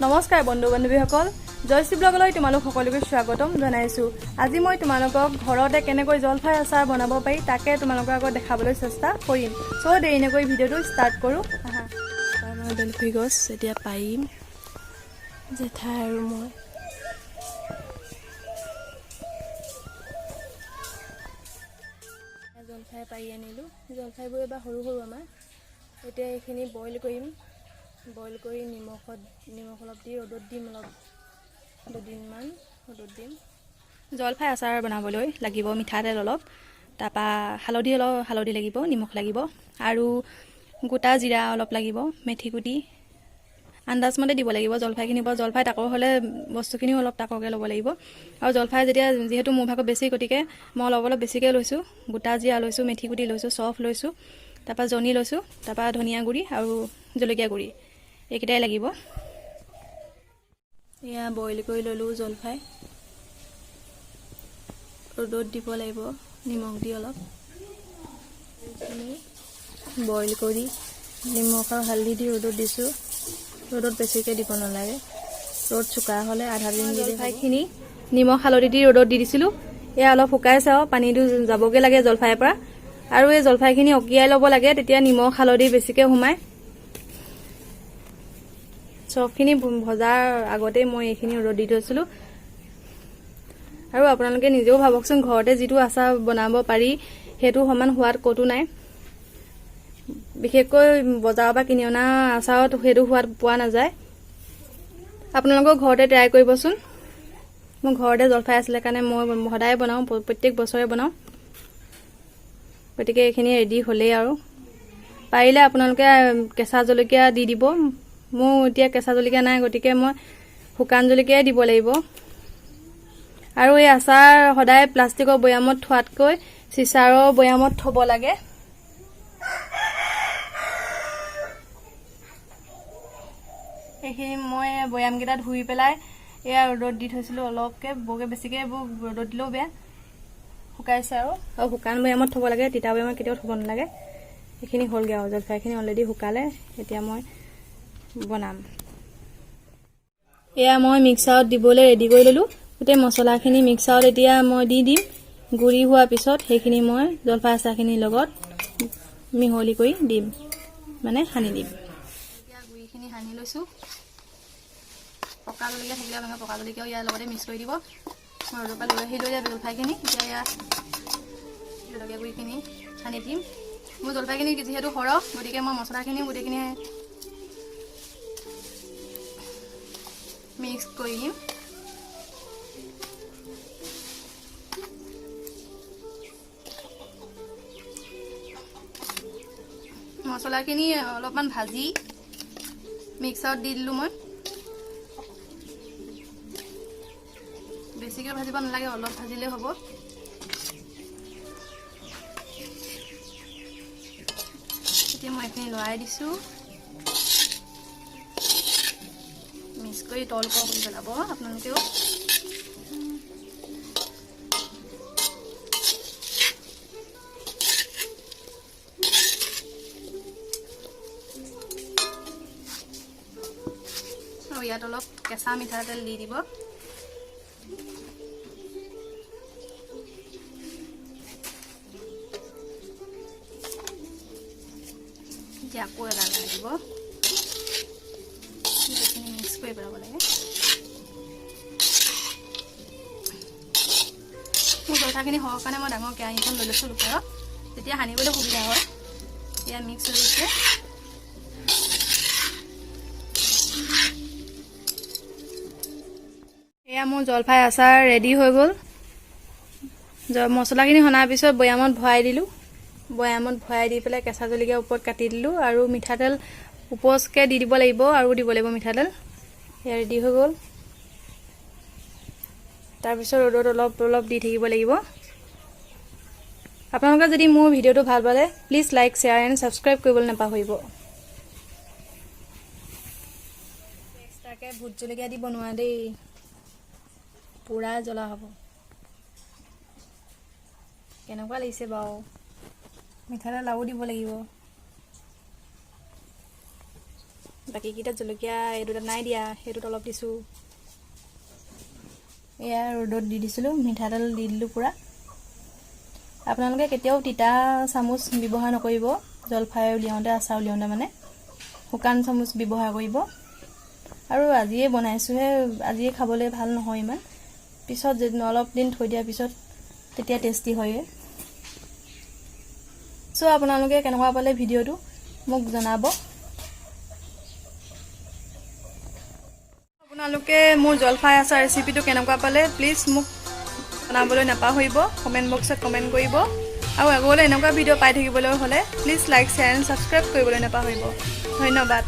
নমস্কাৰ বন্ধু বান্ধৱীসকল, জয়শ্ৰী ব্লগলৈ তোমালোক সকলোকে স্বাগতম জনাইছোঁ। আজি মই তোমালোকক ঘৰতে কেনেকৈ জলফাই আচাৰ বনাব পাৰি তাকে তোমালোকৰ আগত দেখাবলৈ চেষ্টা কৰিম। চ' দেৰি নকৰি ভিডিঅ'টো ষ্টাৰ্ট কৰোঁ। মই জলফাই গছ এতিয়া পাৰিম জেঠাই আৰু মই। জলফাই পাৰি আনিলোঁ। জলফাইবোৰ এবাৰ সৰু সৰু আমাৰ। এতিয়া এইখিনি বইল কৰিম। বইল কৰি নিমখ অলপ দি ৰ'দত দিম, অলপ দুদিনমান ৰ'দত দিম। জলফাই আচাৰ বনাবলৈ লাগিব মিঠাতেল অলপ, তাৰপৰা হালধি লাগিব, নিমখ লাগিব আৰু গোটা জিৰা অলপ লাগিব, মেথি গুটি আন্দাজমতে দিব লাগিব। জলফাইখিনিৰ পৰা জলফাই তাকৰ হ'লে বস্তুখিনিও অলপ তাকৰকৈ ল'ব লাগিব। আৰু জলফাই যিহেতু মোৰ ভাগত বেছি, গতিকে মই অলপ বেছিকৈ লৈছোঁ। গোটা জিৰা লৈছোঁ, মেথি গুটি লৈছোঁ, চফ লৈছোঁ, তাৰপৰা জনি লৈছোঁ, তাৰপৰা ধনিয়া গুড়ি আৰু জলকীয়া গুড়ি এইকেইটাই লাগিব। এয়া বইল কৰি ল'লোঁ জলফাই, ৰ'দত দিব লাগিব নিমখ দি অলপ। বইল কৰি নিমখ আৰু হালধি দি ৰ'দত দিছোঁ। ৰ'দত বেছিকৈ দিব নালাগে, ৰ'দ চোকা হ'লে আধা দিন জলফাইখিনি নিমখ হালধি দি ৰ'দত দি দিছিলোঁ। এয়া অলপ শুকাইছে আৰু পানীটো যাবগৈ লাগে জলফাইৰ পৰা। আৰু এই জলফাইখিনি অকিয়াই ল'ব লাগে, তেতিয়া নিমখ হালধি বেছিকৈ সোমায়। চবখিনি ভজাৰ আগতেই মই এইখিনি ৰ'দত দি থৈছিলোঁ। আৰু আপোনালোকে নিজেও ভাবকচোন, ঘৰতে যিটো আচাৰ বনাব পাৰি সেইটো সমান সোৱাদ ক'তো নাই। বিশেষকৈ বজাৰৰ পৰা কিনি অনা আচাৰত সেইটো সোৱাদ পোৱা নাযায়। আপোনালোকৰ ঘৰতে ট্ৰাই কৰিবচোন। মোৰ ঘৰতে জলফাই আছিলে কাৰণে মই সদায় বনাওঁ, প্ৰত্যেক বছৰে বনাওঁ। গতিকে এইখিনি ৰেডি হ'লেই আৰু। পাৰিলে আপোনালোকে কেঁচা জলকীয়া দি দিব। মোৰ এতিয়া কেঁচা জলকীয়া নাই, গতিকে মই শুকান জলকীয়াই দিব লাগিব। আৰু এই আচাৰ সদায় প্লাষ্টিকৰ বৈয়ামত থোৱাতকৈ চিচাৰৰ বৈয়ামত থ'ব লাগে। এইখিনি মই বৈয়ামকেইটা ধুই পেলাই এয়া ৰ'দত দি থৈছিলোঁ অলপকৈ, বৰকৈ বেছিকৈ এইবোৰ ৰ'দত দিলেও বেয়া। শুকাইছে আৰু শুকান বৈয়ামত থ'ব লাগে, তিতা বৈয়ামত কেতিয়াও থ'ব নালাগে। এইখিনি হ'লগৈ আৰু জলফাইখিনি অলৰেডি শুকালে। এতিয়া মই বনাম। এয়া মই মিক্সাৰত দিবলৈ ৰেডি কৰি ল'লোঁ। গোটেই মছলাখিনি মিক্সাৰত এতিয়া মই দি দিম। গুড়ি হোৱাৰ পিছত সেইখিনি মই জলফাই আচাৰখিনিৰ লগত মিহলি কৰি দিম, মানে সানি দিম। এতিয়া গুড়িখিনি সানি লৈছোঁ। পকা জলকীয়া থাকিলে আপোনালোকে পকা জলকীয়াও ইয়াৰ লগতে মিক্স কৰি দিব। মই ৰ'দৰ পৰা লৈ আহিলোঁ এতিয়া জলফাইখিনি। এতিয়া ইয়াত জলকীয়া গুড়িখিনি সানি দিম। মোৰ জলফাইখিনি যিহেতু সৰহ, গতিকে মই মছলাখিনিও গোটেইখিনি মিক্স কৰি দিম। মছলাখিনি অলপমান ভাজি মিক্সাৰত দি দিলোঁ মই। বেছিকৈ ভাজিব নালাগে, অলপ ভাজিলেই হ'ব। এতিয়া মই এইখিনি লৰাই দিছোঁ। মিক্স কৰি তল কৰি পেলাব আপোনালোকেও। আৰু ইয়াত অলপ কেঁচা মিঠাতেল দি দিব। এতিয়া আকৌ এবাৰ লাগিব, মিক্স কৰি পেলাব লাগে। মোৰ জলফাইখিনি সৰহ কাৰণে মই ডাঙৰ কেৰাহীখন লৈ লৈছোঁ ওপৰত, তেতিয়া সানিবলৈ সুবিধা হয়। এয়া মিক্স হৈ গৈছে। এয়া মোৰ জলফাই আচাৰ ৰেডি হৈ গ'ল। মছলাখিনি সনাৰ পিছত বৈয়ামত ভৰাই দিলোঁ। বৈয়ামত ভৰাই দি পেলাই কেঁচা জলকীয়া ওপৰত কাটি দিলোঁ আৰু মিঠাতেল উপৰকৈ দি দিব লাগিব, আৰু দিব লাগিব মিঠাতেল। এয়া ৰেডি হৈ গ'ল। তাৰপিছত ৰ'দত অলপ দি থাকিব লাগিব। আপোনালোকে যদি মোৰ ভিডিঅ'টো ভাল পালে please like, share and subscribe কৰিবলৈ নাপাহৰিব। এক্সট্ৰাকৈ ভোট জলকীয়া দি বনোৱা দেই, পুৰা জ্বলা হ'ব। কেনেকুৱা লাগিছে বাৰু? মিঠাতেল আৰু দিব লাগিব। বাকীকেইটাত জলকীয়া এই দুটাত নাই দিয়া, সেইটোত অলপ দিছোঁ। এয়া ৰ'দত দি দিছিলোঁ, মিঠাতেল দি দিলোঁ পূৰা। আপোনালোকে কেতিয়াও তিতা চামুচ ব্যৱহাৰ নকৰিব জলফাই উলিয়াওঁতে, আচাৰ উলিয়াওঁতে মানে শুকান চামুচ ব্যৱহাৰ কৰিব। আৰু আজিয়ে বনাইছোঁহে, আজিয়ে খাবলৈ ভাল নহয় ইমান, পিছত যদি অলপ দিন থৈ দিয়াৰ পিছত তেতিয়া টেষ্টি হয়ে। চ' আপোনালোকে কেনেকুৱা পালে ভিডিঅ'টো মোক জনাব। আপোনালোকে মোৰ জলফাই আচাৰ ৰেচিপিটো কেনেকুৱা পালে প্লিজ মোক জনাবলৈ নাপাহৰিব, কমেণ্ট বক্সত কমেণ্ট কৰিব। আৰু আগলৈ এনেকুৱা ভিডিঅ' পাই থাকিবলৈ হ'লে please like, share and subscribe কৰিবলৈ নাপাহৰিব। ধন্যবাদ।